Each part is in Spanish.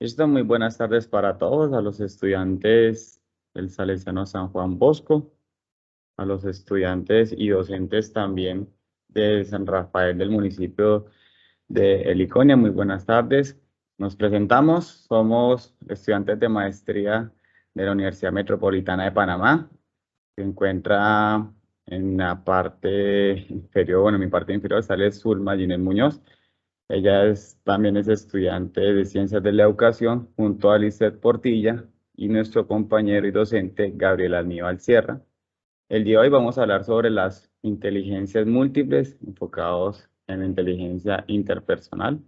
Listo, muy buenas tardes para todos, a los estudiantes del Salesiano San Juan Bosco, a los estudiantes y docentes también de San Rafael del municipio de Heliconia. Muy buenas tardes. Nos presentamos, somos estudiantes de maestría de la Universidad Metropolitana de Panamá. Se encuentra en la parte inferior, bueno, en mi parte inferior sale Zulma Ginés Muñoz. Ella también es estudiante de Ciencias de la Educación junto a Lisset Portilla y nuestro compañero y docente Gabriel Aníbal Sierra. El día de hoy vamos a hablar sobre las inteligencias múltiples enfocados en la inteligencia interpersonal.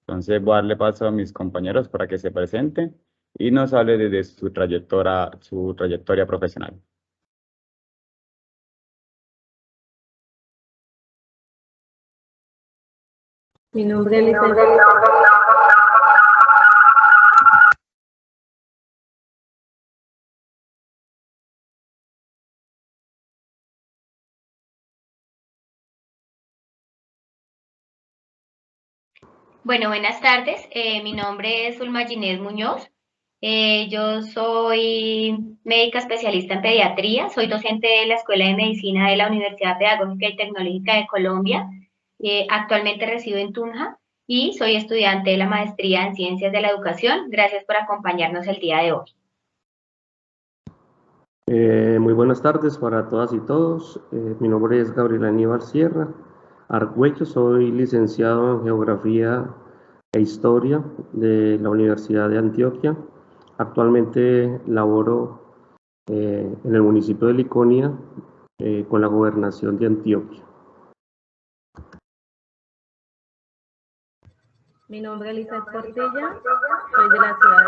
Entonces voy a darle paso a mis compañeros para que se presenten y nos hable desde su trayectoria profesional. Mi nombre es Lisset. Bueno, buenas tardes. Mi nombre es Zulma Ginés Muñoz. Yo soy médica especialista en pediatría. Soy docente de la Escuela de Medicina de la Universidad Pedagógica y Tecnológica de Colombia. Actualmente resido en Tunja y soy estudiante de la maestría en Ciencias de la Educación. Gracias por acompañarnos el día de hoy. Muy buenas tardes para todas y todos. Mi nombre es Gabriel Aníbal Sierra Argüello, soy licenciado en Geografía e Historia de la Universidad de Antioquia. Actualmente laboro en el municipio de Heliconia con la gobernación de Antioquia. Mi nombre es Lisset Portilla, soy de la ciudad de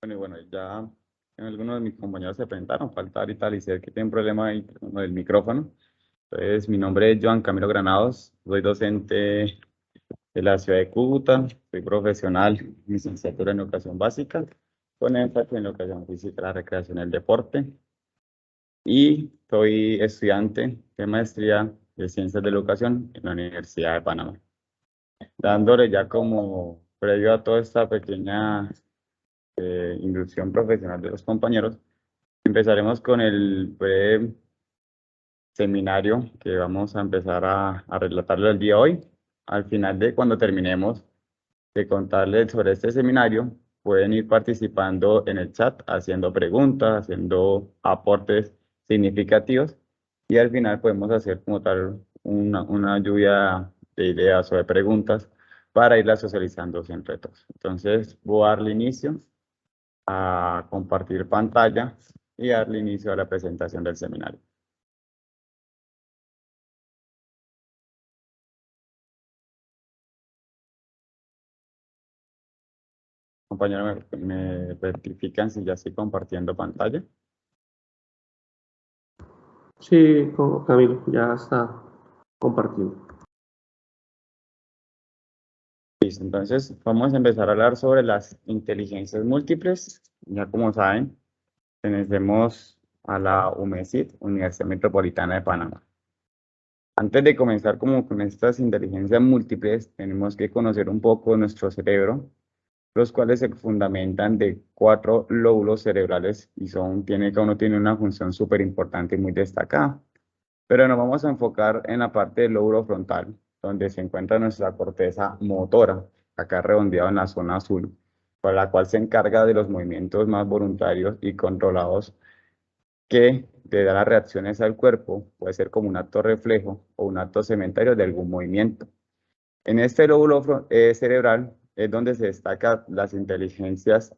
Cúcuta. Bueno, ya algunos de mis compañeros se presentaron, falta ahorita Lisset que tiene un problema ahí con el micrófono. Entonces, mi nombre es Joan Camilo Granados, soy docente de la ciudad de Cúcuta, soy profesional, licenciatura en educación básica, con énfasis en educación física, la recreación y el deporte. Y soy estudiante de maestría de ciencias de la educación en la Universidad de Panamá. Dándole ya como previo a toda esta pequeña inducción profesional de los compañeros, empezaremos con el seminario que vamos a empezar a relatarle el día de hoy. Al final de cuando terminemos de contarles sobre este seminario, pueden ir participando en el chat, haciendo preguntas, haciendo aportes significativos y al final podemos hacer como tal una lluvia de ideas o de preguntas para irlas socializando entre todos. Entonces voy a darle inicio a compartir pantalla y darle inicio a la presentación del seminario. Compañeros, ¿me rectifican si ya estoy compartiendo pantalla? Sí, Camilo, ya está compartiendo. Listo, entonces vamos a empezar a hablar sobre las inteligencias múltiples. Ya como saben, pertenecemos a la UMESIT, Universidad Metropolitana de Panamá. Antes de comenzar como con estas inteligencias múltiples, tenemos que conocer un poco de nuestro cerebro, los cuales se fundamentan de 4 lóbulos cerebrales y cada uno tiene una función súper importante y muy destacada. Pero nos vamos a enfocar en la parte del lóbulo frontal, donde se encuentra nuestra corteza motora, acá redondeado en la zona azul, para la cual se encarga de los movimientos más voluntarios y controlados que le da las reacciones al cuerpo, puede ser como un acto reflejo o un acto cementario de algún movimiento. En este lóbulo cerebral es donde se destacan las inteligencias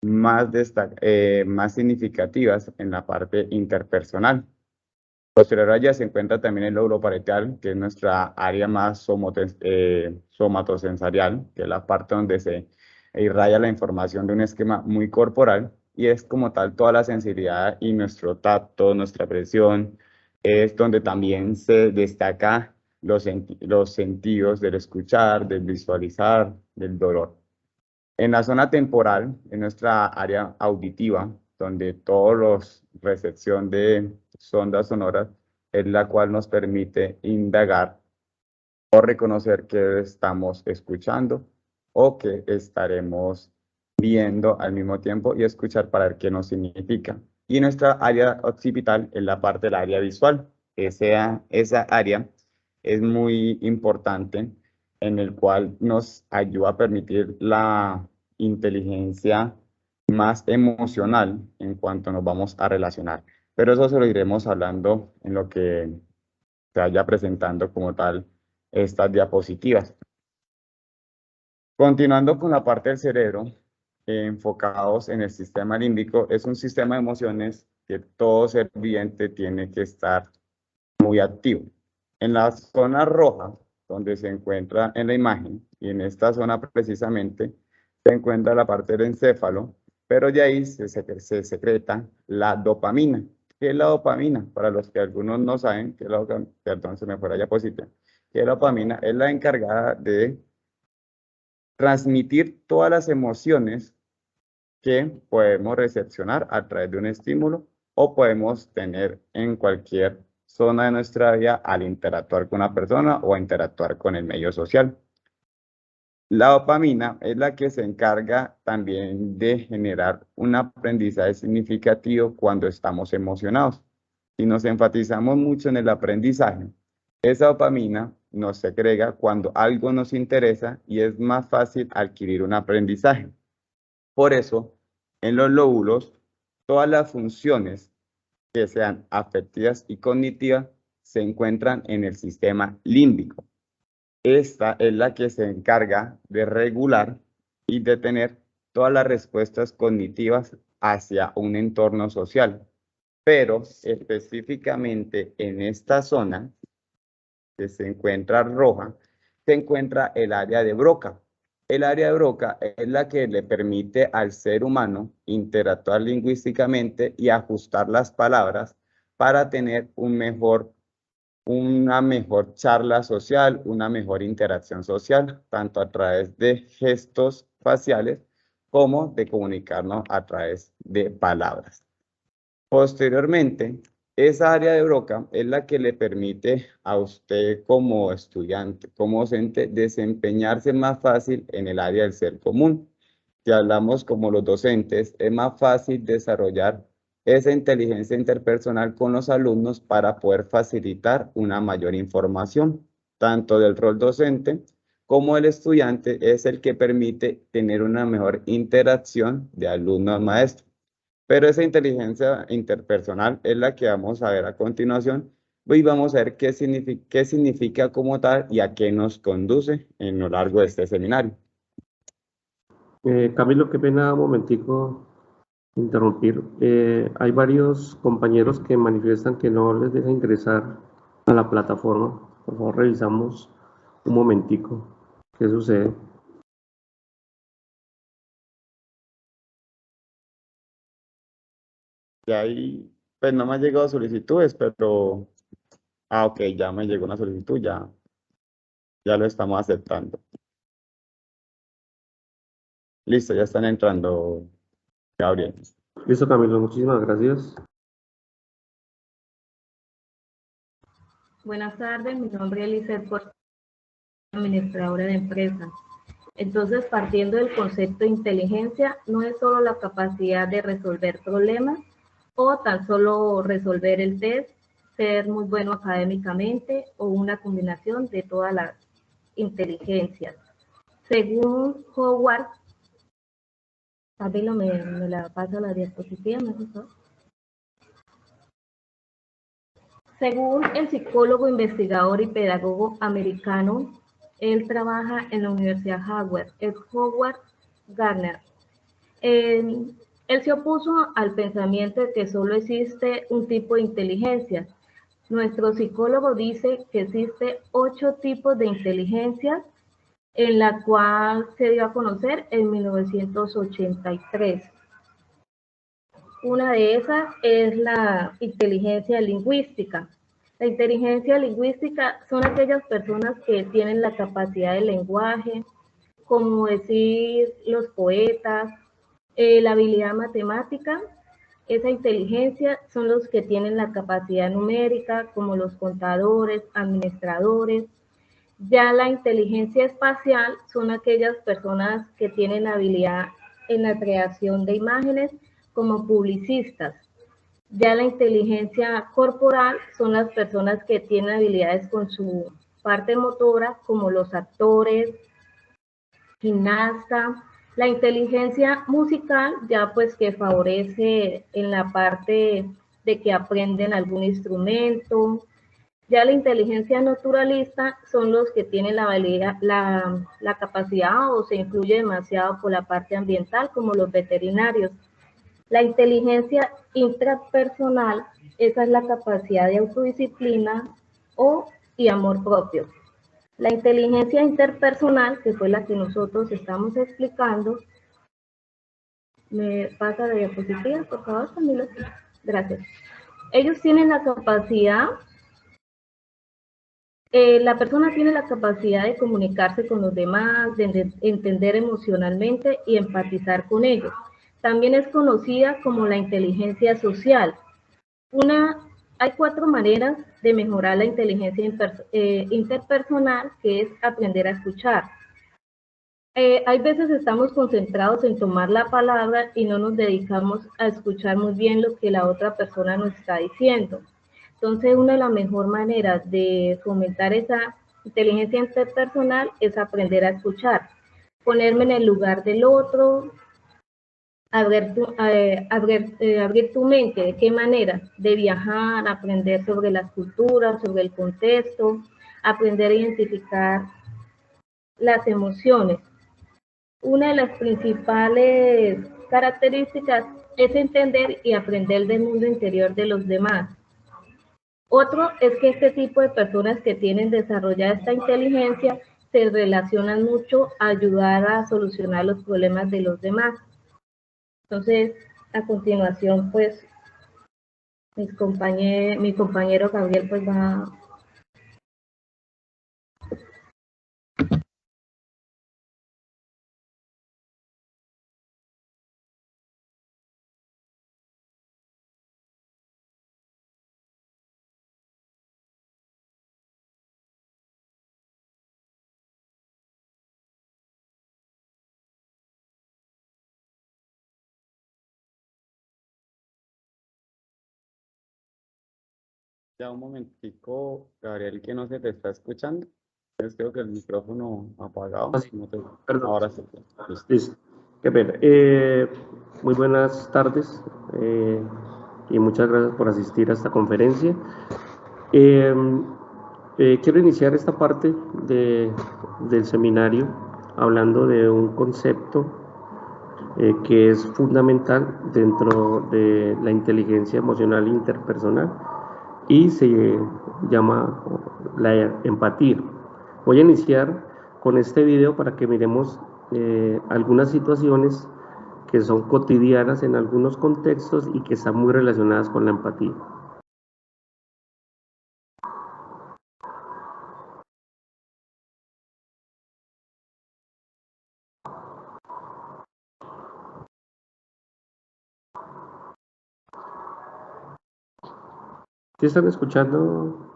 más significativas en la parte interpersonal. Posterior a ella se encuentra también el lóbulo parietal, que es nuestra área más somatosensorial, que es la parte donde se irradia la información de un esquema muy corporal, y es como tal toda la sensibilidad y nuestro tacto, nuestra presión, es donde también se destaca los sentidos del escuchar, del visualizar, del dolor. En la zona temporal, en nuestra área auditiva, donde todos los recepción de sondas sonoras es la cual nos permite indagar o reconocer que estamos escuchando o que estaremos viendo al mismo tiempo y escuchar para ver qué nos significa. Y nuestra área occipital es la parte del área visual. Esa área es muy importante, en el cual nos ayuda a permitir la inteligencia más emocional en cuanto nos vamos a relacionar. Pero eso se lo iremos hablando en lo que se vaya presentando como tal estas diapositivas. Continuando con la parte del cerebro, enfocados en el sistema límbico, es un sistema de emociones que todo ser viviente tiene que estar muy activo. En la zona roja, donde se encuentra en la imagen, y en esta zona precisamente, se encuentra la parte del encéfalo, pero de ahí se secreta la dopamina. ¿Qué es la dopamina? Para los que algunos no saben, perdón, se me fue la diapositiva. Que la dopamina es la encargada de transmitir todas las emociones que podemos recepcionar a través de un estímulo o podemos tener en cualquier zona de nuestra vida al interactuar con una persona o a interactuar con el medio social. La dopamina es la que se encarga también de generar un aprendizaje significativo cuando estamos emocionados. Si nos enfatizamos mucho en el aprendizaje, esa dopamina nos segrega cuando algo nos interesa y es más fácil adquirir un aprendizaje. Por eso, en los lóbulos, todas las funciones que sean afectivas y cognitivas se encuentran en el sistema límbico. Esta es la que se encarga de regular y de tener todas las respuestas cognitivas hacia un entorno social. Pero específicamente en esta zona, que se encuentra roja, se encuentra el área de Broca. El área de Broca es la que le permite al ser humano interactuar lingüísticamente y ajustar las palabras para tener una mejor charla social, una mejor interacción social, tanto a través de gestos faciales como de comunicarnos a través de palabras. Posteriormente, esa área de Broca es la que le permite a usted como estudiante, como docente, desempeñarse más fácil en el área del ser común. Si hablamos como los docentes, es más fácil desarrollar esa inteligencia interpersonal con los alumnos para poder facilitar una mayor información, tanto del rol docente como el estudiante es el que permite tener una mejor interacción de alumno-maestro. Pero esa inteligencia interpersonal es la que vamos a ver a continuación y vamos a ver qué significa como tal y a qué nos conduce en lo largo de este seminario. Camilo, qué pena un momentico interrumpir. Hay varios compañeros que manifiestan que no les deja ingresar a la plataforma. Por favor, revisamos un momentico qué sucede. Y ahí, pues no me han llegado solicitudes, pero... Ah, ok, ya me llegó una solicitud, ya lo estamos aceptando. Listo, ya están entrando, Gabriel. Listo, Camilo, muchísimas gracias. Buenas tardes, mi nombre es Lizeth Portillo, administradora de empresas. Entonces, partiendo del concepto de inteligencia, no es solo la capacidad de resolver problemas o tan solo resolver el test, ser muy bueno académicamente o una combinación de todas las inteligencias. Según Howard, Pablo, me la pasa la diapositiva, ¿me gustó? Según el psicólogo, investigador y pedagogo americano, él trabaja en la Universidad Howard, es Howard Gardner. Él se opuso al pensamiento de que solo existe un tipo de inteligencia. Nuestro psicólogo dice que existe 8 tipos de inteligencia, en la cual se dio a conocer en 1983. Una de esas es la inteligencia lingüística. La inteligencia lingüística son aquellas personas que tienen la capacidad del lenguaje, como decir los poetas, la habilidad matemática, esa inteligencia son los que tienen la capacidad numérica, como los contadores, administradores. Ya la inteligencia espacial son aquellas personas que tienen habilidad en la creación de imágenes, como publicistas. Ya la inteligencia corporal son las personas que tienen habilidades con su parte motora, como los actores, gimnastas. La inteligencia musical ya pues que favorece en la parte de que aprenden algún instrumento. Ya la inteligencia naturalista son los que tienen la capacidad o se influye demasiado por la parte ambiental, como los veterinarios. La inteligencia intrapersonal, esa es la capacidad de autodisciplina y amor propio. La inteligencia interpersonal, que fue la que nosotros estamos explicando. ¿Me pasa la diapositiva, por favor, Camilo? Gracias. Ellos tienen la capacidad, la persona tiene la capacidad de comunicarse con los demás, de entender emocionalmente y empatizar con ellos. También es conocida como la inteligencia social. Hay 4 maneras de mejorar la inteligencia interpersonal, que es aprender a escuchar. Hay veces estamos concentrados en tomar la palabra y no nos dedicamos a escuchar muy bien lo que la otra persona nos está diciendo. Entonces, una de las mejores maneras de fomentar esa inteligencia interpersonal es aprender a escuchar, ponerme en el lugar del otro, abrir tu mente. ¿De qué manera? De viajar, aprender sobre las culturas, sobre el contexto, aprender a identificar las emociones. Una de las principales características es entender y aprender del mundo interior de los demás. Otro es que este tipo de personas que tienen desarrollada esta inteligencia se relacionan mucho a ayudar a solucionar los problemas de los demás. Entonces, a continuación, pues, mi compañero Gabriel, pues, va. Ya un momentico, Gabriel, que no se te está escuchando. Entonces creo que el micrófono apagado. Ah, sí. Perdón. Ahora sí. Listo. Qué pena. Muy buenas tardes y muchas gracias por asistir a esta conferencia. Quiero iniciar esta parte del seminario hablando de un concepto que es fundamental dentro de la inteligencia emocional interpersonal y se llama la empatía. Voy a iniciar con este video para que miremos algunas situaciones que son cotidianas en algunos contextos y que están muy relacionadas con la empatía. ¿Sí están escuchando?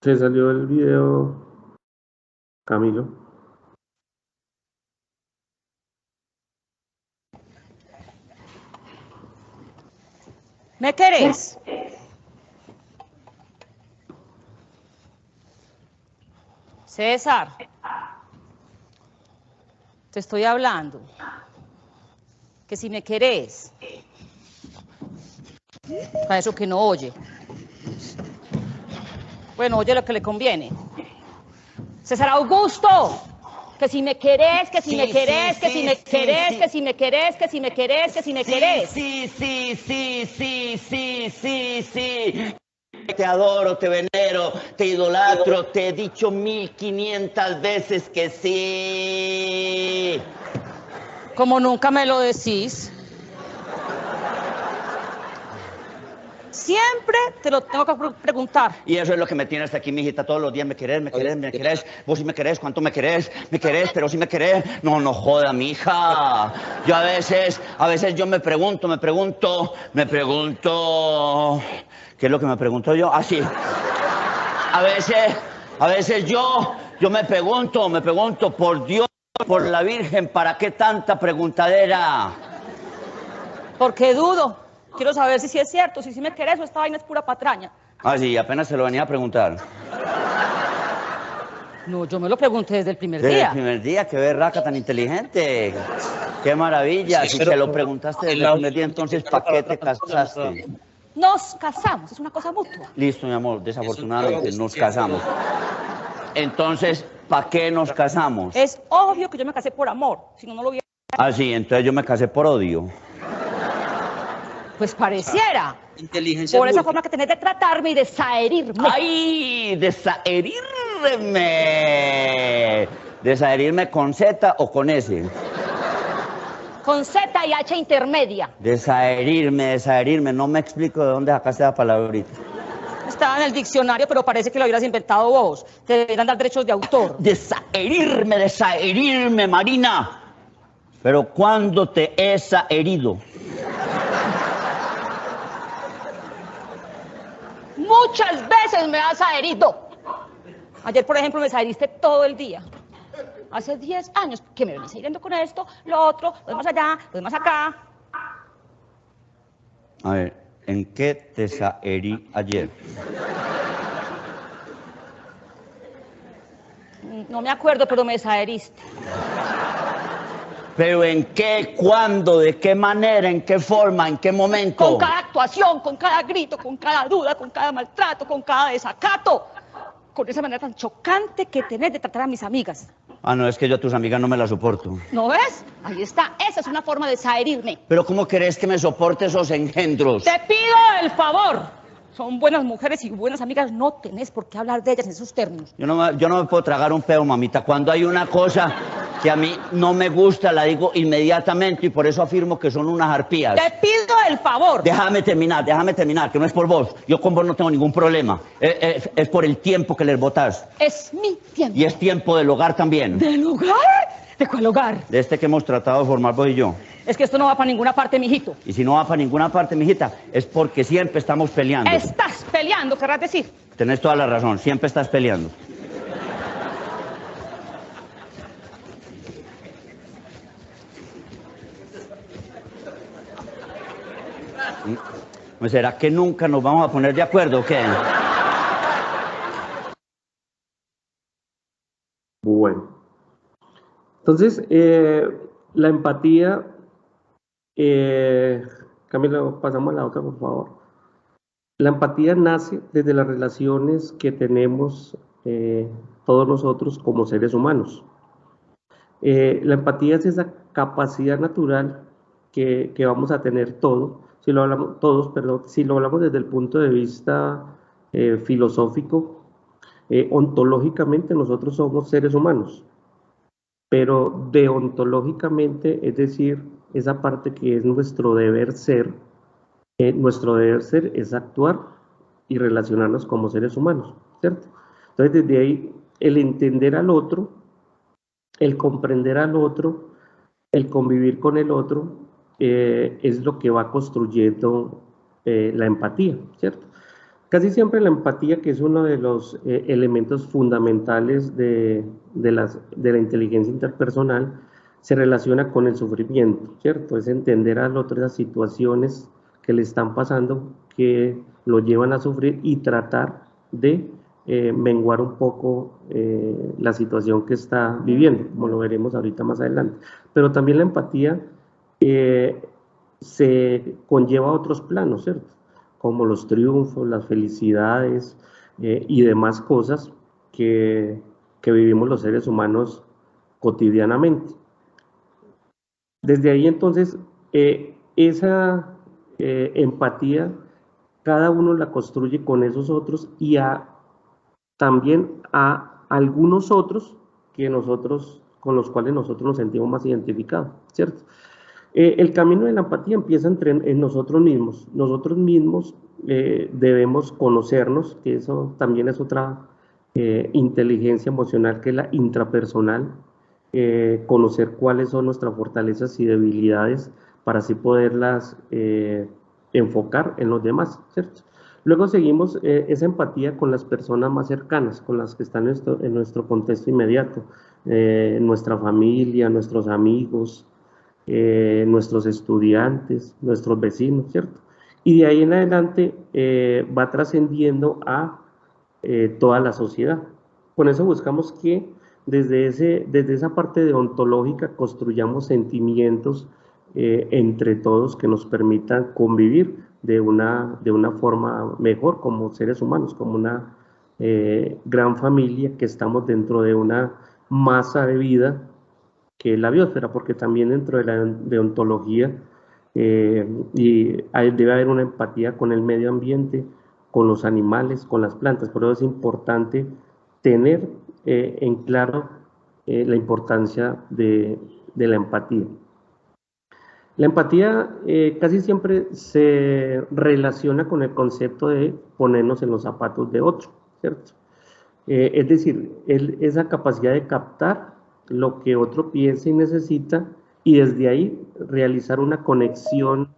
¿Se salió el video, Camilo? ¿Me querés? César, te estoy hablando. Que si me querés. Para eso que no oye. Bueno, oye lo que le conviene. César Augusto, que si me querés, que si me querés, que si me querés, que si me querés, que si me querés, que si me querés. Sí. Te adoro, te venero, te idolatro, te he dicho 1500 veces que sí. Como nunca me lo decís. Siempre te lo tengo que preguntar. Y eso es lo que me tiene hasta aquí, mijita, todos los días. Me querés, me querés, me querés. Vos sí me querés, ¿cuánto me querés? Me querés, pero sí me querés. No, no joda, mija. Yo a veces yo me pregunto. ¿Qué es lo que me pregunto yo? Ah, sí. A veces yo me pregunto, por Dios, por la Virgen, ¿para qué tanta preguntadera? Porque dudo. Quiero saber si sí es cierto, si sí me querés o esta vaina es pura patraña. Ah, sí, apenas se lo venía a preguntar. No, yo me lo pregunté desde el primer Desde día. el primer día, qué berraca tan inteligente. Qué maravilla. Sí, Si pero te lo preguntaste desde el primer día, entonces, ¿para qué te casaste? Nos casamos, es una cosa mutua. Listo, mi amor, desafortunadamente nos casamos. Entonces, ¿para qué nos casamos? Es obvio que yo me casé por amor, si no, no lo hubiera... Ah, sí, entonces yo me casé por odio. Pues pareciera. Inteligencia Por esa múltiple. forma que tenés de tratarme y de saherirme. ¡Ay! Desaherirme. ¿Desaherirme con Z o con S? Con Z y H intermedia. Desaherirme. No me explico de dónde sacaste la palabrita. Estaba en el diccionario, pero parece que lo hubieras inventado vos. Te deberían dar derechos de autor. Desaherirme, Marina. Pero ¿cuándo te he herido? Muchas veces me has herido. Ayer, por ejemplo, me heriste todo el día. Hace 10 años que me venís hiriendo con esto, lo otro, lo demás allá, lo demás acá. A ver, ¿en qué te herí ayer? No me acuerdo, pero me desheriste. ¿Pero en qué, cuándo, de qué manera, en qué forma, en qué momento? Con cada actuación, con cada grito, con cada duda, con cada maltrato, con cada desacato. Con esa manera tan chocante que tenés de tratar a mis amigas. Ah, no, es que yo a tus amigas no me las soporto. ¿No ves? Ahí está. Esa es una forma de desherirme. ¿Pero cómo querés que me soporte esos engendros? Te pido el favor. Son buenas mujeres y buenas amigas. No tenés por qué hablar de ellas en esos términos. Yo no me puedo tragar un pedo, mamita. Cuando hay una cosa que a mí no me gusta, la digo inmediatamente y por eso afirmo que son unas arpías. Te pido el favor. Déjame terminar, que no es por vos. Yo con vos no tengo ningún problema. Es por el tiempo que les botás. Es mi tiempo. Y es tiempo del hogar también. ¿Del hogar? ¿De cuál hogar? De este que hemos tratado de formar vos y yo. Es que esto no va para ninguna parte, mijito. Y si no va para ninguna parte, mijita, es porque siempre estamos peleando. Estás peleando, querrás decir. Tenés toda la razón, siempre estás peleando. ¿Será que nunca nos vamos a poner de acuerdo o qué? Bueno, entonces, la empatía, Camila, pasamos a la otra, por favor. La empatía nace desde las relaciones que tenemos todos nosotros como seres humanos. La empatía es esa capacidad natural que vamos a tener todos, si lo hablamos desde el punto de vista filosófico. Ontológicamente nosotros somos seres humanos, pero deontológicamente, es decir, esa parte que es nuestro deber ser es actuar y relacionarnos como seres humanos, ¿cierto? Entonces, desde ahí, el entender al otro, el comprender al otro, el convivir con el otro, es lo que va construyendo la empatía, ¿cierto? Casi siempre la empatía, que es uno de los elementos fundamentales de la inteligencia interpersonal, se relaciona con el sufrimiento, ¿cierto? Es entender al otro las situaciones que le están pasando, que lo llevan a sufrir y tratar de menguar un poco la situación que está viviendo, como lo veremos ahorita más adelante. Pero también la empatía se conlleva a otros planos, ¿cierto? Como los triunfos, las felicidades y demás cosas que vivimos los seres humanos cotidianamente. Desde ahí entonces, esa empatía, cada uno la construye con esos otros y también a algunos otros que nosotros con los cuales nosotros nos sentimos más identificados, ¿cierto? El camino de la empatía empieza en nosotros mismos. Nosotros mismos debemos conocernos, que eso también es otra inteligencia emocional, que es la intrapersonal, conocer cuáles son nuestras fortalezas y debilidades para así poderlas enfocar en los demás, ¿cierto? Luego seguimos esa empatía con las personas más cercanas, con las que están en nuestro contexto inmediato, nuestra familia, nuestros amigos, nuestros estudiantes, nuestros vecinos, ¿cierto? Y de ahí en adelante va trascendiendo a toda la sociedad. Con eso buscamos que desde esa parte deontológica construyamos sentimientos entre todos que nos permitan convivir de una forma mejor como seres humanos, como una gran familia que estamos dentro de una masa de vida que es la biosfera, porque también dentro de la deontología debe haber una empatía con el medio ambiente, con los animales, con las plantas. Por eso es importante tener en claro la importancia de la empatía. La empatía casi siempre se relaciona con el concepto de ponernos en los zapatos de otro, ¿cierto? Es decir, esa capacidad de captar lo que otro piensa y necesita y desde ahí realizar una conexión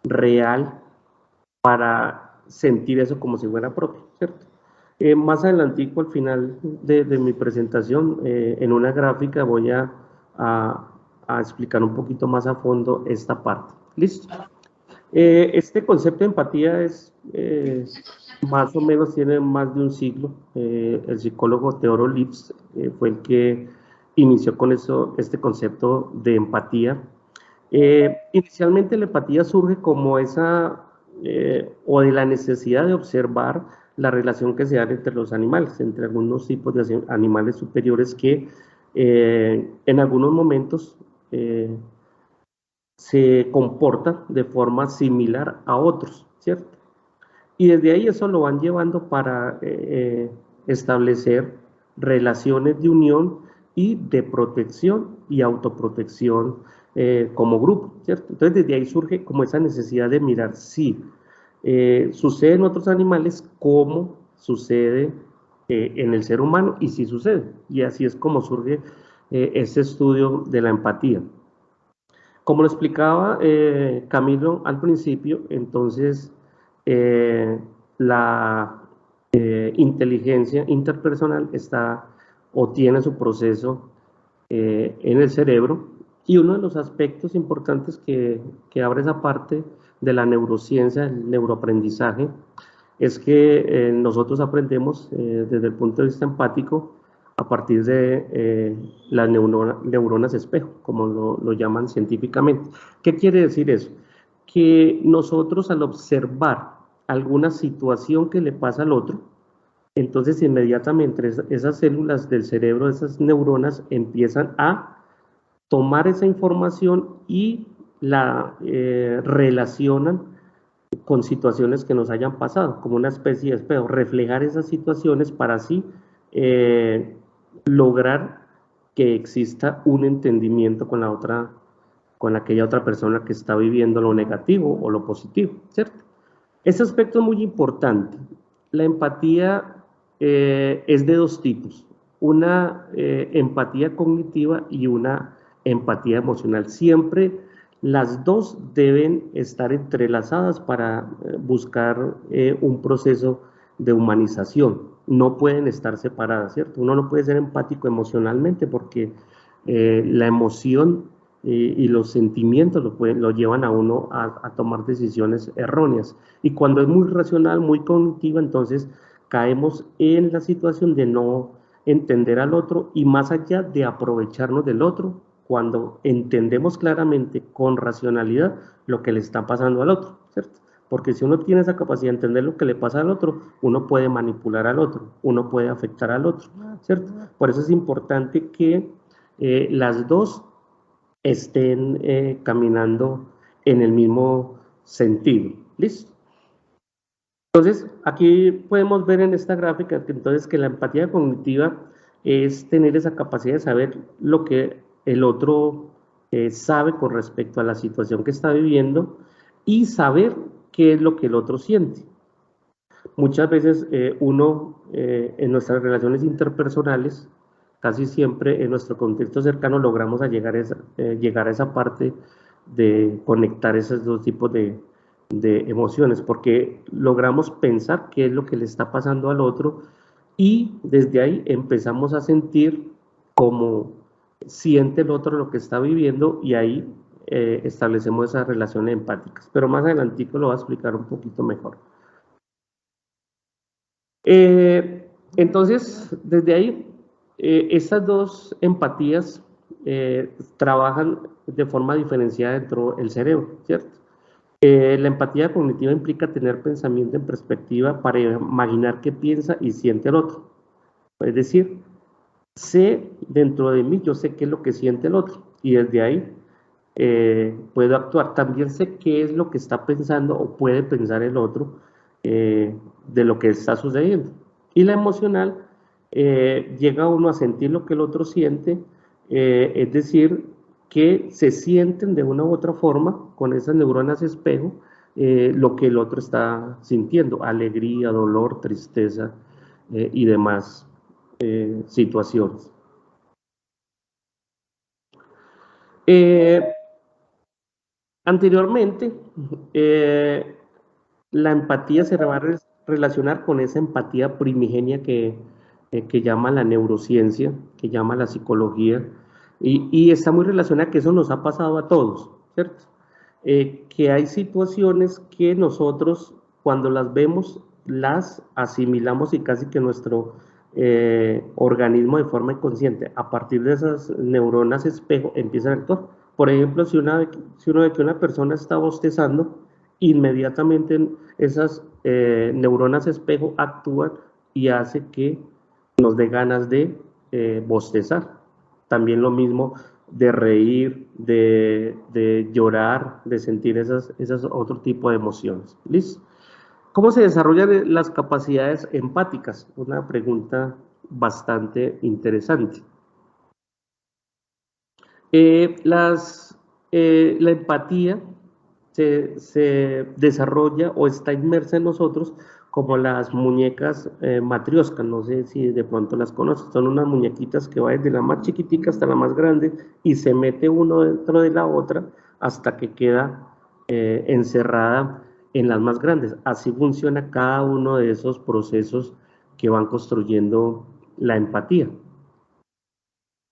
real para sentir eso como si fuera propio, ¿cierto? Más adelantico, al final de mi presentación, en una gráfica voy a explicar un poquito más a fondo esta parte. ¿Listo? Este concepto de empatía es más o menos, tiene más de un siglo. El psicólogo Theodor Lipps fue el que inició con este concepto de empatía. Inicialmente la empatía surge como o de la necesidad de observar la relación que se da entre los animales, entre algunos tipos de animales superiores que en algunos momentos se comportan de forma similar a otros, ¿cierto? Y desde ahí eso lo van llevando para establecer relaciones de unión y de protección y autoprotección como grupo, ¿cierto? Entonces desde ahí surge como esa necesidad de mirar si sucede en otros animales como sucede en el ser humano y si sucede. Y así es como surge ese estudio de la empatía. Como lo explicaba Camilo al principio, entonces la inteligencia interpersonal está o tiene su proceso en el cerebro, y uno de los aspectos importantes que abre esa parte de la neurociencia, el neuroaprendizaje, es que nosotros aprendemos desde el punto de vista empático a partir de las neuronas espejo, como lo llaman científicamente. ¿Qué quiere decir eso? Que nosotros, al observar alguna situación que le pasa al otro, entonces inmediatamente esas células del cerebro, esas neuronas, empiezan a tomar esa información y la relacionan con situaciones que nos hayan pasado, como una especie de espejo, reflejar esas situaciones para así lograr que exista un entendimiento con aquella otra persona que está viviendo lo negativo o lo positivo, ¿cierto? Ese aspecto es muy importante. La empatía es de dos tipos, una empatía cognitiva y una empatía emocional. Siempre las dos deben estar entrelazadas para buscar un proceso de humanización. No pueden estar separadas, ¿cierto? Uno no puede ser empático emocionalmente porque la emoción y los sentimientos lo llevan a uno a tomar decisiones erróneas. Y cuando es muy racional, muy cognitiva, entonces caemos en la situación de no entender al otro y más allá de aprovecharnos del otro, cuando entendemos claramente con racionalidad lo que le está pasando al otro, ¿cierto? Porque si uno tiene esa capacidad de entender lo que le pasa al otro, uno puede manipular al otro, uno puede afectar al otro, ¿cierto? Por eso es importante que las dos estén caminando en el mismo sentido. ¿Listo? Entonces, aquí podemos ver en esta gráfica que entonces que la empatía cognitiva es tener esa capacidad de saber lo que el otro sabe con respecto a la situación que está viviendo y saber qué es lo que el otro siente. Muchas veces uno en nuestras relaciones interpersonales, casi siempre en nuestro contexto cercano logramos llegar a esa parte de conectar esos dos tipos de emociones, porque logramos pensar qué es lo que le está pasando al otro y desde ahí empezamos a sentir cómo siente el otro lo que está viviendo y ahí establecemos esas relaciones empáticas. Pero más adelantico lo voy a explicar un poquito mejor. Entonces, desde ahí, estas dos empatías trabajan de forma diferenciada dentro del cerebro, ¿cierto? La empatía cognitiva implica tener pensamiento en perspectiva para imaginar qué piensa y siente el otro. Es decir, sé dentro de mí, yo sé qué es lo que siente el otro y desde ahí puedo actuar. También sé qué es lo que está pensando o puede pensar el otro de lo que está sucediendo. Y la emocional, llega uno a sentir lo que el otro siente, es decir, que se sienten de una u otra forma con esas neuronas espejo lo que el otro está sintiendo, alegría, dolor, tristeza y demás situaciones. Anteriormente, la empatía se va a relacionar con esa empatía primigenia que llama la neurociencia, que llama la psicología, y está muy relacionada que eso nos ha pasado a todos, ¿cierto? Que hay situaciones que nosotros cuando las vemos las asimilamos y casi que nuestro organismo de forma inconsciente, a partir de esas neuronas espejo, empieza a actuar. Por ejemplo, si uno ve que una persona está bostezando, inmediatamente esas neuronas espejo actúan y hace que nos dé ganas de bostezar. También lo mismo de reír, de llorar, de sentir esas otro tipo de emociones. ¿Listo? ¿Cómo se desarrollan las capacidades empáticas? Una pregunta bastante interesante. La empatía se desarrolla o está inmersa en nosotros como las muñecas matrioscas, no sé si de pronto las conoces, son unas muñequitas que van desde la más chiquitica hasta la más grande y se mete uno dentro de la otra hasta que queda encerrada en las más grandes. Así funciona cada uno de esos procesos que van construyendo la empatía.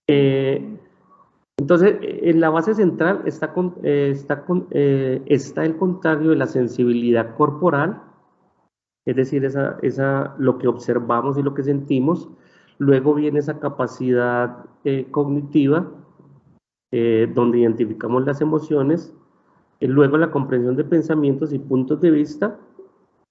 Entonces, en la base central está el contrario de la sensibilidad corporal, es decir, lo que observamos y lo que sentimos. Luego viene esa capacidad cognitiva, donde identificamos las emociones. Luego la comprensión de pensamientos y puntos de vista.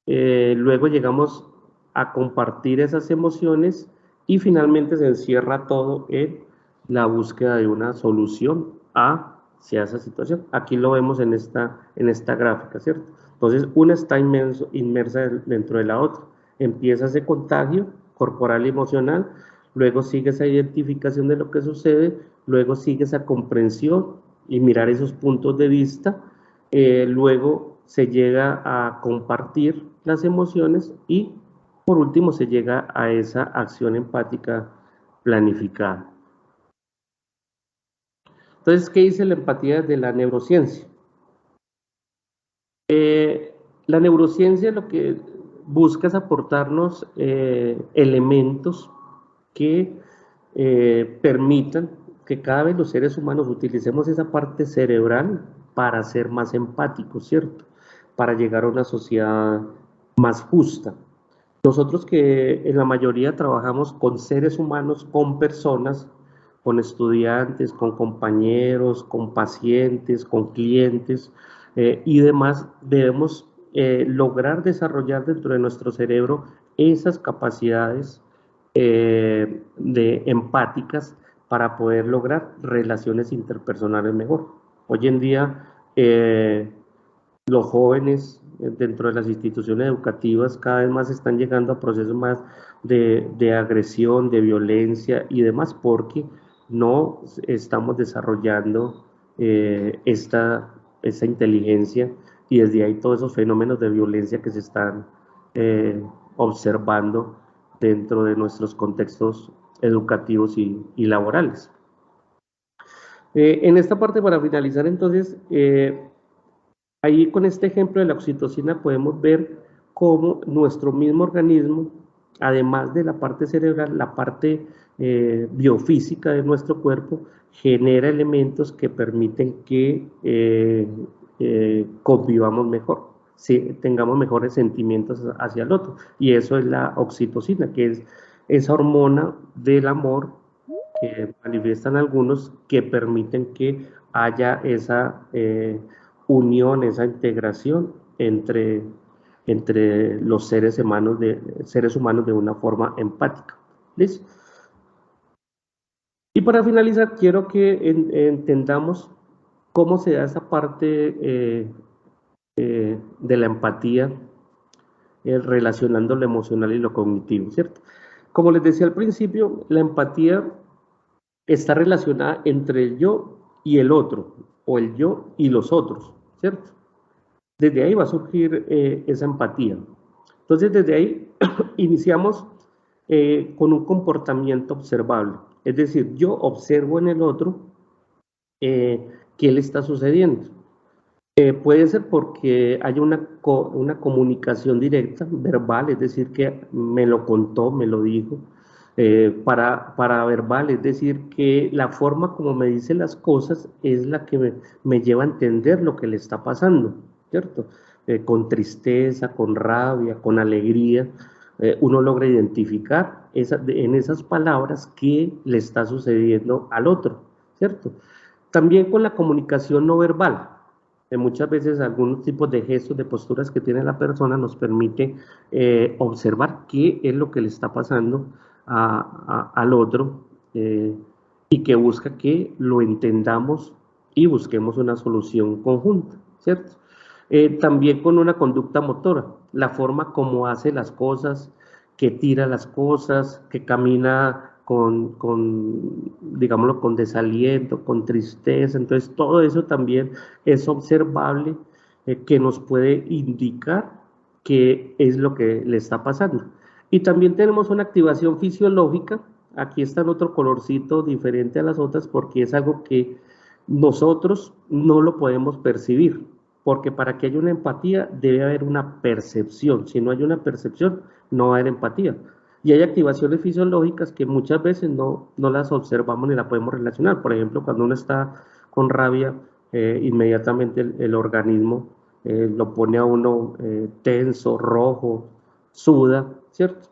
Luego llegamos a compartir esas emociones y finalmente se encierra todo en la búsqueda de una solución hacia esa situación. Aquí lo vemos en esta gráfica, ¿cierto? Entonces, una está inmersa dentro de la otra. Empieza ese contagio corporal y emocional, luego sigue esa identificación de lo que sucede, luego sigue esa comprensión y mirar esos puntos de vista, luego se llega a compartir las emociones y por último se llega a esa acción empática planificada. Entonces, ¿qué dice la empatía de la neurociencia? La neurociencia lo que busca es aportarnos elementos que permitan que cada vez los seres humanos utilicemos esa parte cerebral para ser más empáticos, ¿cierto? Para llegar a una sociedad más justa. Nosotros que en la mayoría trabajamos con seres humanos, con personas, con estudiantes, con compañeros, con pacientes, con clientes y demás, debemos lograr desarrollar dentro de nuestro cerebro esas capacidades empáticas para poder lograr relaciones interpersonales mejor. Hoy en día los jóvenes dentro de las instituciones educativas cada vez más están llegando a procesos más de agresión, de violencia y demás, porque no estamos desarrollando esta inteligencia, y desde ahí todos esos fenómenos de violencia que se están observando dentro de nuestros contextos educativos y laborales. En esta parte, para finalizar, entonces, ahí con este ejemplo de la oxitocina podemos ver cómo nuestro mismo organismo, además de la parte cerebral, la parte biofísica de nuestro cuerpo, genera elementos que permiten que convivamos mejor, ¿sí? Tengamos mejores sentimientos hacia el otro. Y eso es la oxitocina, que es esa hormona del amor que manifiestan algunos, que permiten que haya esa unión, esa integración entre los seres humanos de una forma empática. ¿Listo? Y para finalizar, quiero que entendamos cómo se da esa parte de la empatía, relacionando lo emocional y lo cognitivo, ¿cierto? Como les decía al principio, la empatía está relacionada entre el yo y el otro, o el yo y los otros, ¿cierto? Desde ahí va a surgir esa empatía. Entonces, desde ahí iniciamos con un comportamiento observable. Es decir, yo observo en el otro qué le está sucediendo. Puede ser porque hay una comunicación directa, verbal, es decir, que me lo contó, me lo dijo, para verbal, es decir, que la forma como me dice las cosas es la que me lleva a entender lo que le está pasando, ¿cierto? Con tristeza, con rabia, con alegría, uno logra identificar en esas palabras qué le está sucediendo al otro, ¿cierto? También con la comunicación no verbal. Muchas veces algunos tipos de gestos, de posturas que tiene la persona nos permite observar qué es lo que le está pasando al otro, y que busca que lo entendamos y busquemos una solución conjunta, ¿cierto? También con una conducta motora, la forma como hace las cosas, que tira las cosas, que camina digámoslo, con desaliento, con tristeza. Entonces todo eso también es observable, que nos puede indicar qué es lo que le está pasando. Y también tenemos una activación fisiológica. Aquí está en otro colorcito diferente a las otras, porque es algo que nosotros no lo podemos percibir, porque para que haya una empatía debe haber una percepción. Si no hay una percepción, no va a haber empatía. Y hay activaciones fisiológicas que muchas veces no las observamos ni las podemos relacionar. Por ejemplo, cuando uno está con rabia, inmediatamente el organismo lo pone a uno tenso, rojo, suda, ¿cierto?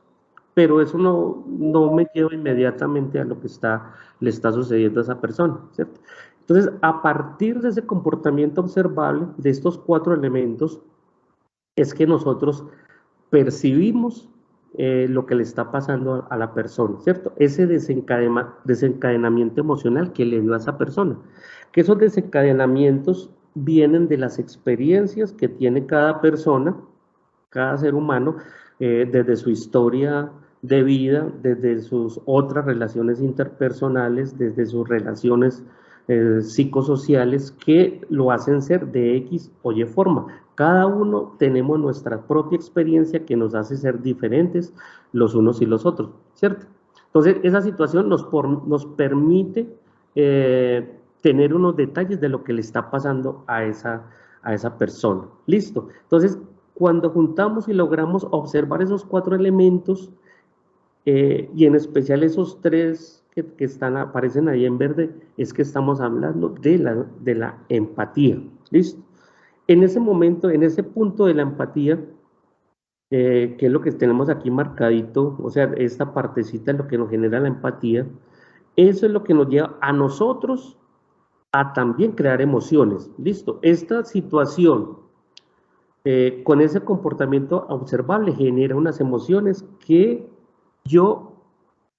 Pero eso no me lleva inmediatamente a lo que le está sucediendo a esa persona, ¿cierto? Entonces, a partir de ese comportamiento observable, de estos 4 elementos, es que nosotros percibimos lo que le está pasando a la persona, ¿cierto? Ese desencadenamiento emocional que le dio a esa persona. Que esos desencadenamientos vienen de las experiencias que tiene cada persona, cada ser humano, desde su historia de vida, desde sus otras relaciones interpersonales, desde sus relaciones psicosociales, que lo hacen ser de X o Y forma. Cada uno tenemos nuestra propia experiencia que nos hace ser diferentes los unos y los otros, ¿cierto? Entonces, esa situación nos permite tener unos detalles de lo que le está pasando a esa persona. ¿Listo? Entonces, cuando juntamos y logramos observar esos 4 elementos, y en especial esos 3 que aparecen ahí en verde, es que estamos hablando de la empatía. ¿Listo? En ese momento, en ese punto de la empatía, que es lo que tenemos aquí marcadito, o sea, esta partecita es lo que nos genera la empatía, eso es lo que nos lleva a nosotros a también crear emociones. ¿Listo? Esta situación, con ese comportamiento observable, genera unas emociones que yo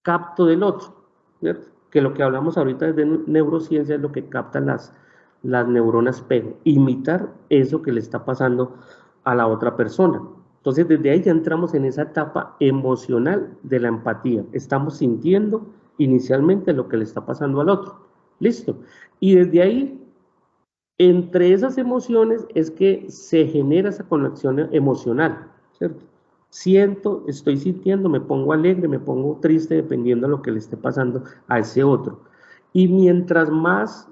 capto del otro, ¿cierto? Que lo que hablamos ahorita desde neurociencia es lo que captan las neuronas espejo, imitar eso que le está pasando a la otra persona. Entonces, desde ahí ya entramos en esa etapa emocional de la empatía. Estamos sintiendo inicialmente lo que le está pasando al otro. ¿Listo? Y desde ahí, entre esas emociones es que se genera esa conexión emocional, ¿cierto? Siento, estoy sintiendo, me pongo alegre, me pongo triste, dependiendo de lo que le esté pasando a ese otro. Y mientras más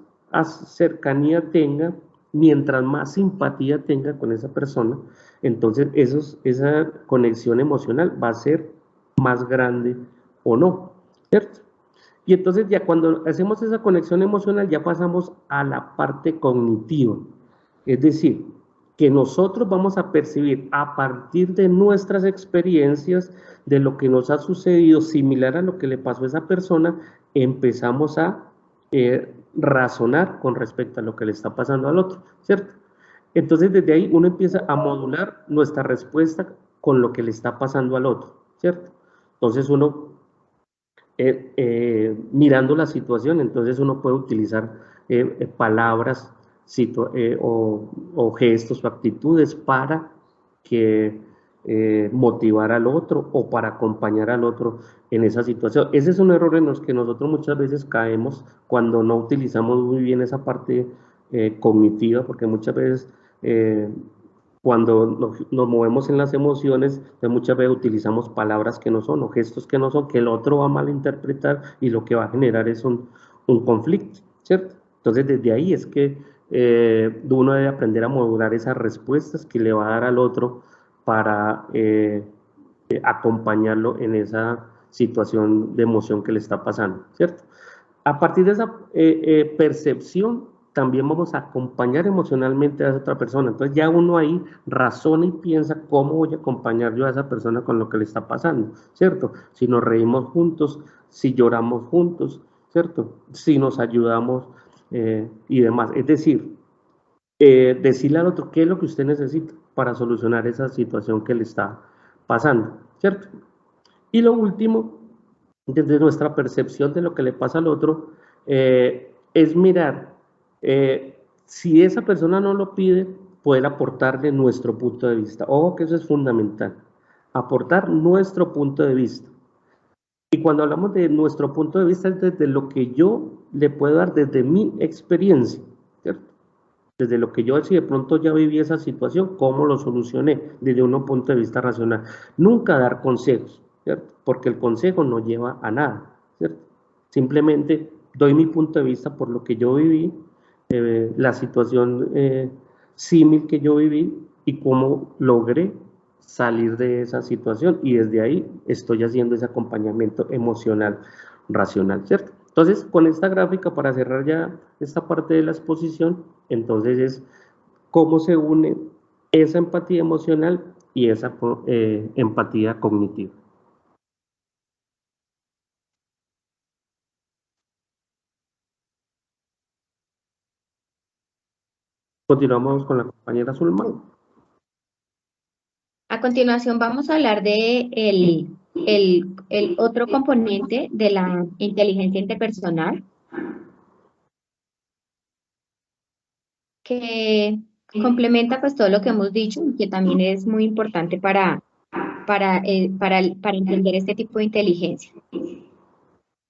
cercanía tenga, mientras más simpatía tenga con esa persona, entonces esa conexión emocional va a ser más grande o no, ¿cierto? Y entonces ya cuando hacemos esa conexión emocional ya pasamos a la parte cognitiva, es decir, que nosotros vamos a percibir a partir de nuestras experiencias, de lo que nos ha sucedido similar a lo que le pasó a esa persona, empezamos a razonar con respecto a lo que le está pasando al otro, ¿cierto? Entonces desde ahí uno empieza a modular nuestra respuesta con lo que le está pasando al otro, ¿cierto? Entonces uno mirando la situación, entonces uno puede utilizar palabras o gestos o actitudes para que motivar al otro o para acompañar al otro en esa situación. Ese es un error en los que nosotros muchas veces caemos cuando no utilizamos muy bien esa parte cognitiva, porque muchas veces cuando nos movemos en las emociones, pues muchas veces utilizamos palabras que no son o gestos que no son, que el otro va a malinterpretar y lo que va a generar es un conflicto, ¿cierto? Entonces desde ahí es que uno debe aprender a modular esas respuestas que le va a dar al otro para acompañarlo en esa situación de emoción que le está pasando, ¿cierto? A partir de esa percepción, también vamos a acompañar emocionalmente a esa otra persona. Entonces ya uno ahí razona y piensa cómo voy a acompañar yo a esa persona con lo que le está pasando, ¿cierto? Si nos reímos juntos, si lloramos juntos, ¿cierto? Si nos ayudamos y demás. Es decir, decirle al otro qué es lo que usted necesita para solucionar esa situación que le está pasando, ¿cierto? Y lo último, desde nuestra percepción de lo que le pasa al otro, es mirar si esa persona no lo pide, poder aportarle nuestro punto de vista. Ojo que eso es fundamental, aportar nuestro punto de vista. Y cuando hablamos de nuestro punto de vista es desde lo que yo le puedo dar, desde mi experiencia, ¿cierto? Desde lo que yo, si de pronto ya viví esa situación, cómo lo solucioné, desde un punto de vista racional. Nunca dar consejos, ¿cierto? Porque el consejo no lleva a nada, ¿cierto? Simplemente doy mi punto de vista por lo que yo viví, la situación símil que yo viví y cómo logré salir de esa situación. Y desde ahí estoy haciendo ese acompañamiento emocional, racional, ¿cierto? Entonces, con esta gráfica, para cerrar ya esta parte de la exposición, entonces es cómo se une esa empatía emocional y esa empatía cognitiva. Continuamos con la compañera Zulma. A continuación vamos a hablar de el otro componente de la inteligencia interpersonal, que complementa pues todo lo que hemos dicho y que también es muy importante para entender este tipo de inteligencia.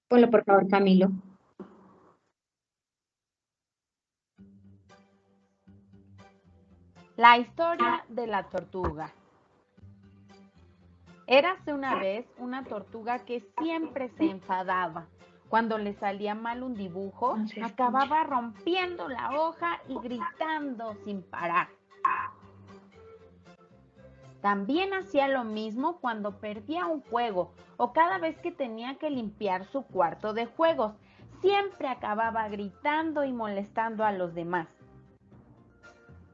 Ponlo por favor, Camilo. La historia de la tortuga. Érase una vez una tortuga que siempre se enfadaba. Cuando le salía mal un dibujo, acababa rompiendo la hoja y gritando sin parar. También hacía lo mismo cuando perdía un juego o cada vez que tenía que limpiar su cuarto de juegos. Siempre acababa gritando y molestando a los demás.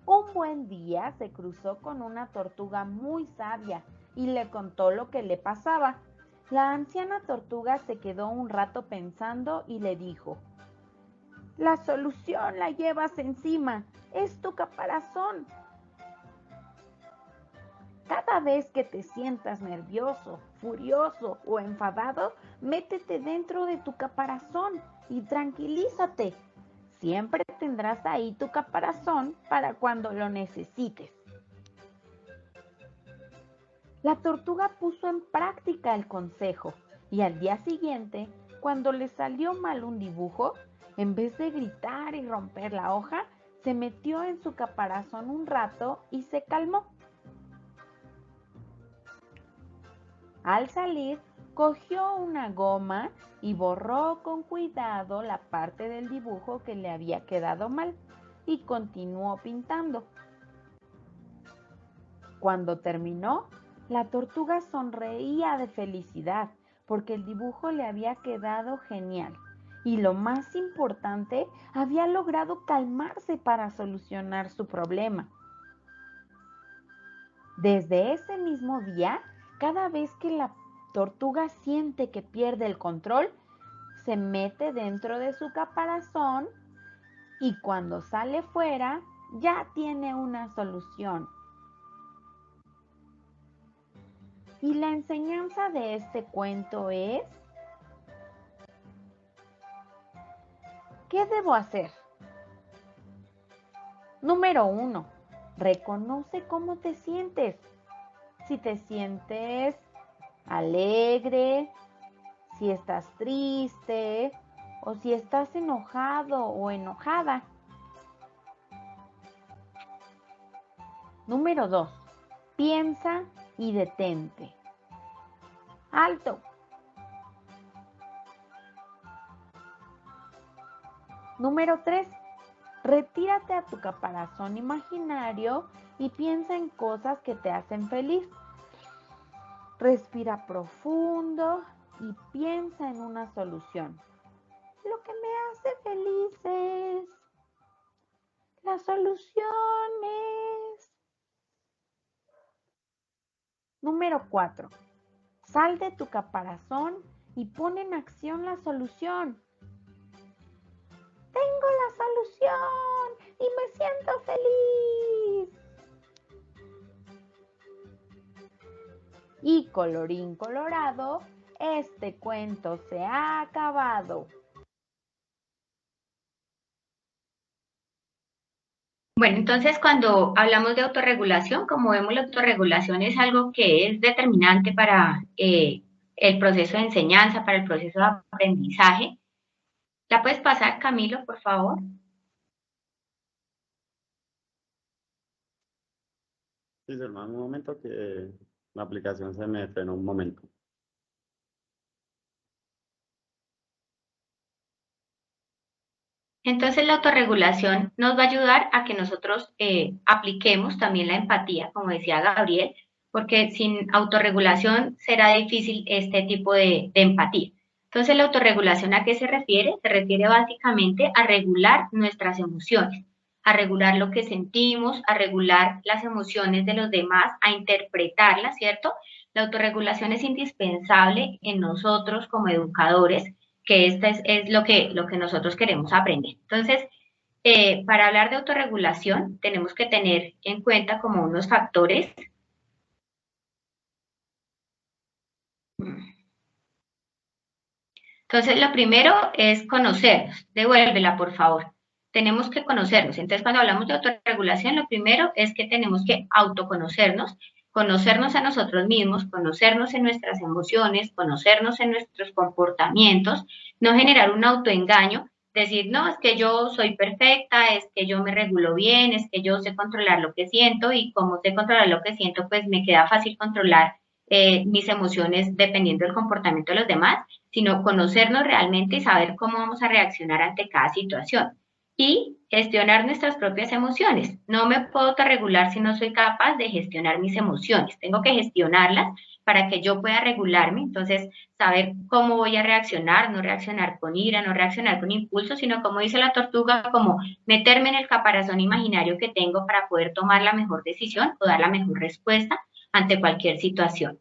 Un buen día se cruzó con una tortuga muy sabia y le contó lo que le pasaba. La anciana tortuga se quedó un rato pensando y le dijo: «La solución la llevas encima, es tu caparazón. Cada vez que te sientas nervioso, furioso o enfadado, métete dentro de tu caparazón y tranquilízate. Siempre tendrás ahí tu caparazón para cuando lo necesites. La tortuga puso en práctica el consejo y al día siguiente, cuando le salió mal un dibujo, en vez de gritar y romper la hoja, se metió en su caparazón un rato y se calmó. Al salir, cogió una goma y borró con cuidado la parte del dibujo que le había quedado mal y continuó pintando. Cuando terminó, la tortuga sonreía de felicidad porque el dibujo le había quedado genial y lo más importante, había logrado calmarse para solucionar su problema. Desde ese mismo día, cada vez que la tortuga siente que pierde el control, se mete dentro de su caparazón y cuando sale fuera ya tiene una solución. Y la enseñanza de este cuento es: ¿qué debo hacer? Número 1. Reconoce cómo te sientes. Si te sientes alegre, si estás triste o si estás enojado o enojada. Número 2. Piensa y detente. ¡Alto! Número 3. Retírate a tu caparazón imaginario y piensa en cosas que te hacen feliz. Respira profundo y piensa en una solución. Lo que me hace feliz es... La solución es... Número 4. Sal de tu caparazón y pon en acción la solución. Tengo la solución y me siento feliz. Y colorín colorado, este cuento se ha acabado. Bueno, entonces cuando hablamos de autorregulación, como vemos, la autorregulación es algo que es determinante para el proceso de enseñanza, para el proceso de aprendizaje. ¿La puedes pasar, Camilo, por favor? Sí, hermano, un momento que la aplicación se me frenó un momento. Entonces la autorregulación nos va a ayudar a que nosotros apliquemos también la empatía, como decía Gabriel, porque sin autorregulación será difícil este tipo de empatía. Entonces la autorregulación, ¿a qué se refiere? Se refiere básicamente a regular nuestras emociones, a regular lo que sentimos, a regular las emociones de los demás, a interpretarlas, ¿cierto? La autorregulación es indispensable en nosotros como educadores, que esta es lo que nosotros queremos aprender. Entonces, para hablar de autorregulación, tenemos que tener en cuenta como unos factores. Entonces, lo primero es conocernos. Devuélvela, por favor. Tenemos que conocernos. Entonces, cuando hablamos de autorregulación, lo primero es que tenemos que autoconocernos, conocernos a nosotros mismos, conocernos en nuestras emociones, conocernos en nuestros comportamientos, no generar un autoengaño, decir, no, es que yo soy perfecta, es que yo me regulo bien, es que yo sé controlar lo que siento y como sé controlar lo que siento, pues me queda fácil controlar mis emociones dependiendo del comportamiento de los demás, sino conocernos realmente y saber cómo vamos a reaccionar ante cada situación. Y gestionar nuestras propias emociones. No me puedo autorregular si no soy capaz de gestionar mis emociones. Tengo que gestionarlas para que yo pueda regularme. Entonces, saber cómo voy a reaccionar, no reaccionar con ira, no reaccionar con impulso, sino como dice la tortuga, como meterme en el caparazón imaginario que tengo para poder tomar la mejor decisión o dar la mejor respuesta ante cualquier situación.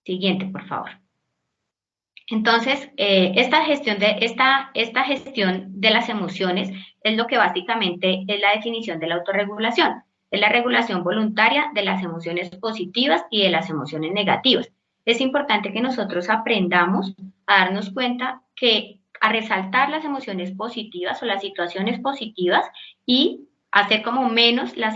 Siguiente, por favor. Entonces, esta gestión de las emociones es lo que básicamente es la definición de la autorregulación. Es la regulación voluntaria de las emociones positivas y de las emociones negativas. Es importante que nosotros aprendamos a darnos cuenta que a resaltar las emociones positivas o las situaciones positivas y hacer como menos las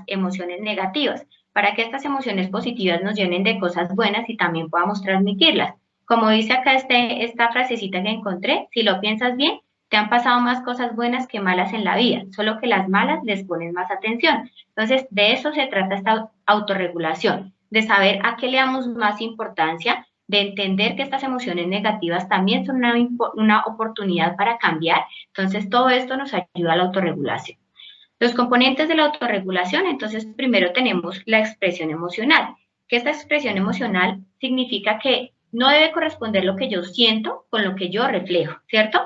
emociones negativas, para que estas emociones positivas nos llenen de cosas buenas y también podamos transmitirlas. Como dice acá esta frasecita que encontré, si lo piensas bien, te han pasado más cosas buenas que malas en la vida, solo que las malas les pones más atención. Entonces, de eso se trata esta autorregulación, de saber a qué le damos más importancia, de entender que estas emociones negativas también son una oportunidad para cambiar. Entonces, todo esto nos ayuda a la autorregulación. Los componentes de la autorregulación, entonces, primero tenemos la expresión emocional, que esta expresión emocional significa que no debe corresponder lo que yo siento con lo que yo reflejo, ¿cierto?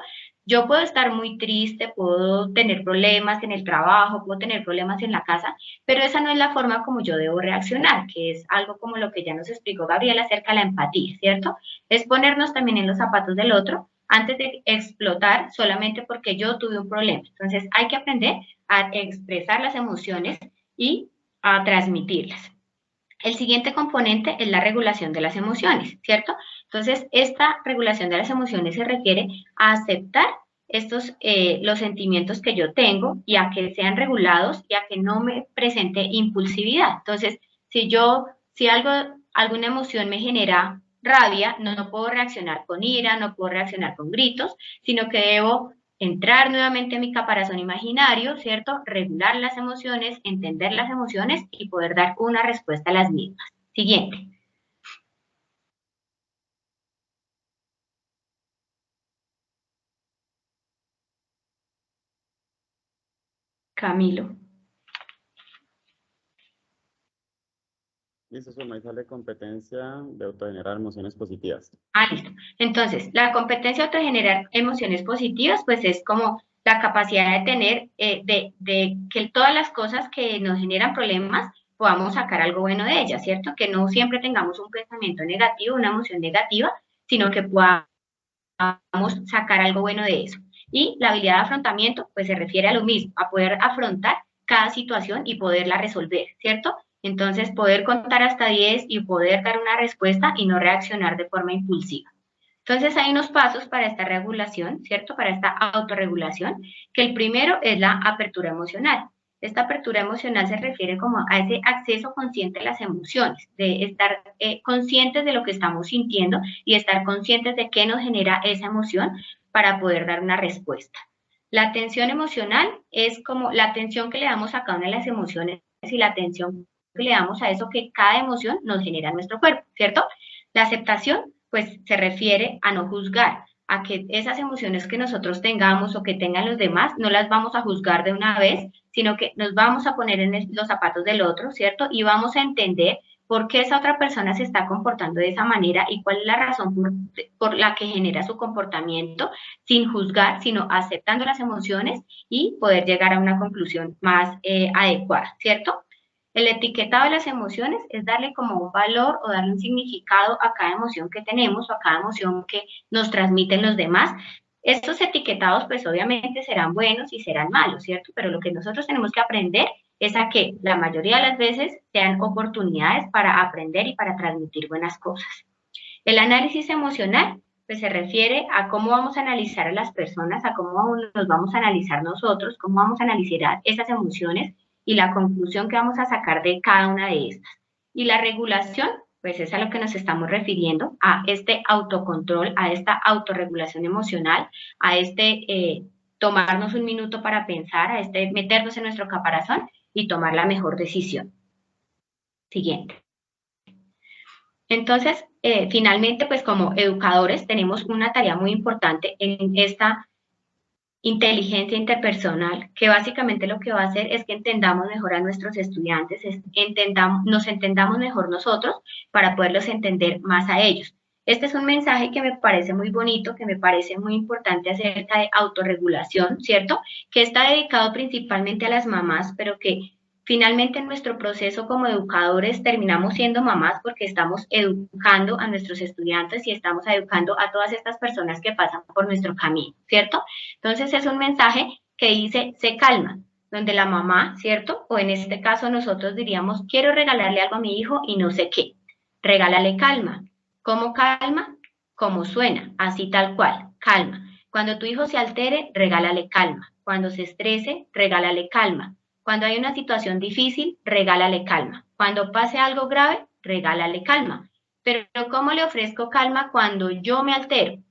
Yo puedo estar muy triste, puedo tener problemas en el trabajo, puedo tener problemas en la casa, pero esa no es la forma como yo debo reaccionar, que es algo como lo que ya nos explicó Gabriela acerca de la empatía, ¿cierto? Es ponernos también en los zapatos del otro antes de explotar solamente porque yo tuve un problema. Entonces hay que aprender a expresar las emociones y a transmitirlas. El siguiente componente es la regulación de las emociones, ¿cierto? Entonces, esta regulación de las emociones se refiere a aceptar los sentimientos que yo tengo y a que sean regulados y a que no me presente impulsividad. Entonces, si alguna emoción me genera rabia, no puedo reaccionar con ira, no puedo reaccionar con gritos, sino que debo entrar nuevamente a mi caparazón imaginario, ¿cierto? Regular las emociones, entender las emociones y poder dar una respuesta a las mismas. Siguiente. Camilo. Listo, Zulma, ahí sale competencia de autogenerar emociones positivas. Listo. Entonces, la competencia de autogenerar emociones positivas, pues es como la capacidad de tener, de que todas las cosas que nos generan problemas, podamos sacar algo bueno de ellas, ¿cierto? Que no siempre tengamos un pensamiento negativo, una emoción negativa, sino que podamos sacar algo bueno de eso. Y la habilidad de afrontamiento, pues se refiere a lo mismo, a poder afrontar cada situación y poderla resolver, ¿cierto? Entonces, poder contar hasta 10 y poder dar una respuesta y no reaccionar de forma impulsiva. Entonces, hay unos pasos para esta regulación, ¿cierto? Para esta autorregulación, que el primero es la apertura emocional. Esta apertura emocional se refiere como a ese acceso consciente a las emociones, de estar conscientes de lo que estamos sintiendo y estar conscientes de qué nos genera esa emoción para poder dar una respuesta. La atención emocional es como la atención que le damos a cada una de las emociones y la atención que le damos a eso que cada emoción nos genera en nuestro cuerpo, ¿cierto? La aceptación, pues, se refiere a no juzgar, a que esas emociones que nosotros tengamos o que tengan los demás, no las vamos a juzgar de una vez, sino que nos vamos a poner en los zapatos del otro, ¿cierto? Y vamos a entender por qué esa otra persona se está comportando de esa manera y cuál es la razón por la que genera su comportamiento, sin juzgar, sino aceptando las emociones y poder llegar a una conclusión más adecuada, ¿cierto? El etiquetado de las emociones es darle como un valor o darle un significado a cada emoción que tenemos o a cada emoción que nos transmiten los demás. Estos etiquetados pues obviamente serán buenos y serán malos, ¿cierto? Pero lo que nosotros tenemos que aprender es a que la mayoría de las veces sean oportunidades para aprender y para transmitir buenas cosas. El análisis emocional pues se refiere a cómo vamos a analizar a las personas, a cómo nos vamos a analizar nosotros, cómo vamos a analizar esas emociones y la conclusión que vamos a sacar de cada una de estas. Y la regulación, pues es a lo que nos estamos refiriendo, a este autocontrol, a esta autorregulación emocional, a tomarnos un minuto para pensar, a meternos en nuestro caparazón y tomar la mejor decisión. Siguiente. Entonces, finalmente, pues como educadores tenemos una tarea muy importante en esta inteligencia interpersonal, que básicamente lo que va a hacer es que entendamos mejor a nuestros estudiantes, nos entendamos mejor nosotros para poderlos entender más a ellos. Este es un mensaje que me parece muy bonito, que me parece muy importante acerca de autorregulación, ¿cierto? Que está dedicado principalmente a las mamás, pero que finalmente en nuestro proceso como educadores terminamos siendo mamás porque estamos educando a nuestros estudiantes y estamos educando a todas estas personas que pasan por nuestro camino, ¿cierto? Entonces es un mensaje que dice, se calma, donde la mamá, ¿cierto? O en este caso nosotros diríamos, quiero regalarle algo a mi hijo y no sé qué. Regálale calma. ¿Cómo calma? Como suena, así tal cual, calma. Cuando tu hijo se altere, regálale calma. Cuando se estrese, regálale calma. Cuando hay una situación difícil, regálale calma. Cuando pase algo grave, regálale calma. Pero ¿cómo le ofrezco calma cuando yo me altero?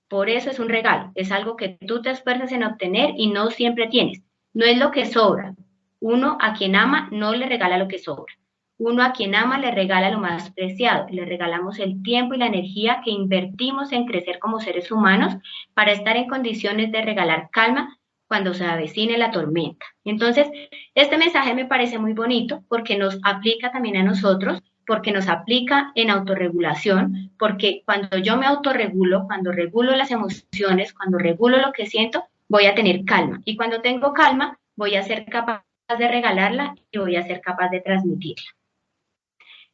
Por eso es un regalo. Es algo que tú te esfuerzas en obtener y no siempre tienes. No es lo que sobra. Uno a quien ama no le regala lo que sobra. Uno a quien ama le regala lo más preciado. Le regalamos el tiempo y la energía que invertimos en crecer como seres humanos para estar en condiciones de regalar calma cuando se avecine la tormenta. Entonces, este mensaje me parece muy bonito porque nos aplica también a nosotros, porque nos aplica en autorregulación, porque cuando yo me autorregulo, cuando regulo las emociones, cuando regulo lo que siento, voy a tener calma. Y cuando tengo calma, voy a ser capaz de regalarla y voy a ser capaz de transmitirla.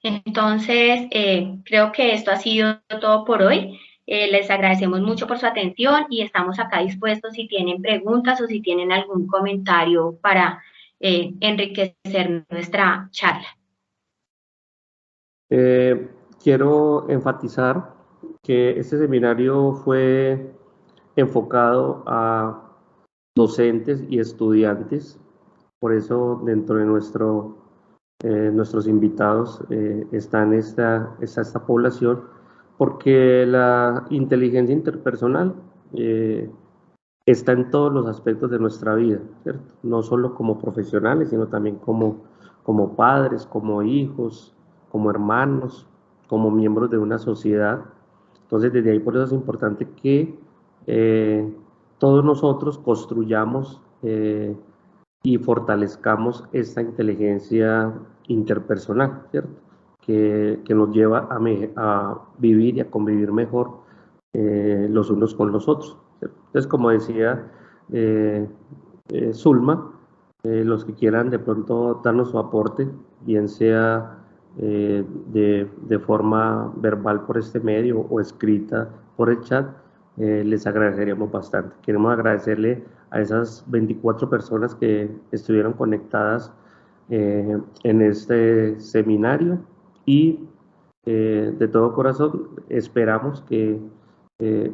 Entonces, creo que esto ha sido todo por hoy. Les agradecemos mucho por su atención y estamos acá dispuestos si tienen preguntas o si tienen algún comentario para enriquecer nuestra charla. Quiero enfatizar que este seminario fue enfocado a docentes y estudiantes, por eso dentro de nuestros invitados está esta población, porque la inteligencia interpersonal está en todos los aspectos de nuestra vida, ¿cierto? No solo como profesionales, sino también como padres, como hijos, como hermanos, como miembros de una sociedad. Entonces, desde ahí por eso es importante que todos nosotros construyamos y fortalezcamos esta inteligencia interpersonal, ¿cierto? Que nos lleva a vivir y a convivir mejor los unos con los otros, ¿cierto? Entonces, como decía Zulma, los que quieran de pronto darnos su aporte, bien sea de forma verbal por este medio o escrita por el chat, les agradeceríamos bastante. Queremos agradecerle a esas 24 personas que estuvieron conectadas en este seminario y de todo corazón esperamos que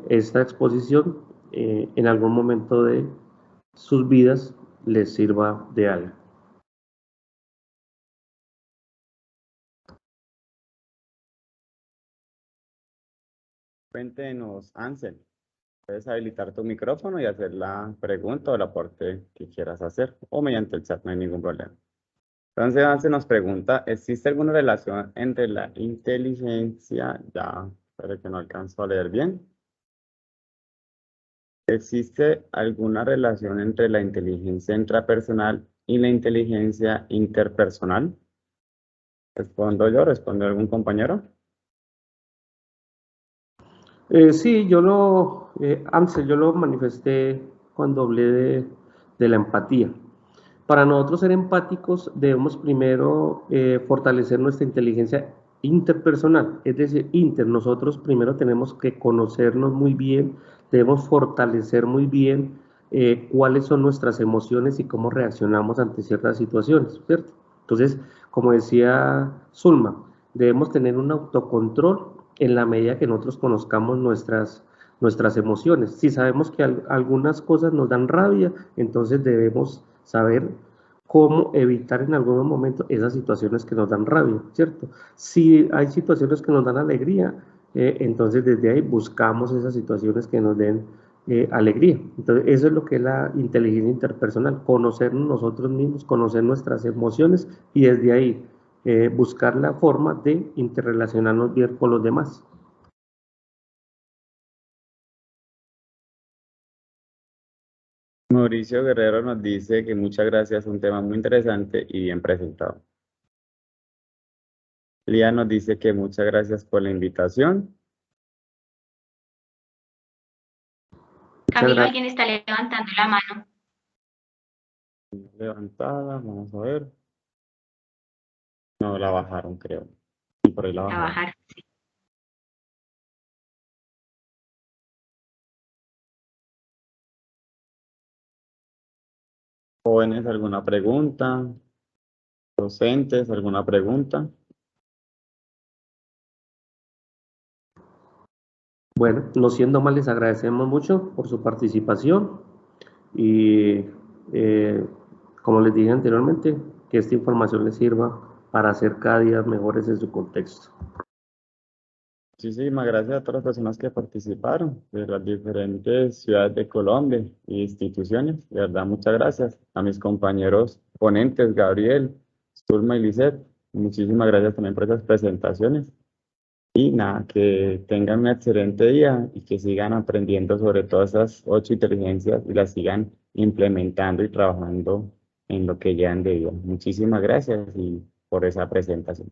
esta exposición en algún momento de sus vidas les sirva de algo. Cuéntenos, Ansel. Puedes habilitar tu micrófono y hacer la pregunta o el aporte que quieras hacer, o mediante el chat, no hay ningún problema. Entonces, Ansel nos pregunta, ¿existe alguna relación entre la inteligencia? Ya, espero que no alcanzo a leer bien. ¿Existe alguna relación entre la inteligencia intrapersonal y la inteligencia interpersonal? ¿Respondo yo? ¿Responde algún compañero? Sí, Ansel, yo lo manifesté cuando hablé de la empatía. Para nosotros ser empáticos debemos primero fortalecer nuestra inteligencia interpersonal, es decir, nosotros primero tenemos que conocernos muy bien, debemos fortalecer muy bien cuáles son nuestras emociones y cómo reaccionamos ante ciertas situaciones, ¿cierto? Entonces, como decía Zulma, debemos tener un autocontrol en la medida que nosotros conozcamos nuestras emociones. Si sabemos que algunas cosas nos dan rabia, entonces debemos saber cómo evitar en algún momento esas situaciones que nos dan rabia, ¿cierto? Si hay situaciones que nos dan alegría, entonces desde ahí buscamos esas situaciones que nos den alegría. Entonces eso es lo que es la inteligencia interpersonal, conocernos nosotros mismos, conocer nuestras emociones y desde ahí buscar la forma de interrelacionarnos bien con los demás. Mauricio Guerrero nos dice que muchas gracias, un tema muy interesante y bien presentado. Lía nos dice que muchas gracias por la invitación. Camilo, alguien está levantando la mano. Levantada, vamos a ver. No, la bajaron, creo. Sí, por ahí la bajaron. Trabajar, sí. Jóvenes, ¿alguna pregunta? Docentes, ¿alguna pregunta? Bueno, no siendo más, les agradecemos mucho por su participación y como les dije anteriormente, que esta información les sirva para hacer cada día mejores en su contexto. Muchísimas gracias a todas las personas que participaron de las diferentes ciudades de Colombia e instituciones. De verdad, muchas gracias. A mis compañeros ponentes, Gabriel, Zulma y Lisette, muchísimas gracias también por esas presentaciones. Y nada, que tengan un excelente día y que sigan aprendiendo sobre todas esas 8 inteligencias y las sigan implementando y trabajando en lo que llevan de vida. Muchísimas gracias y por esa presentación.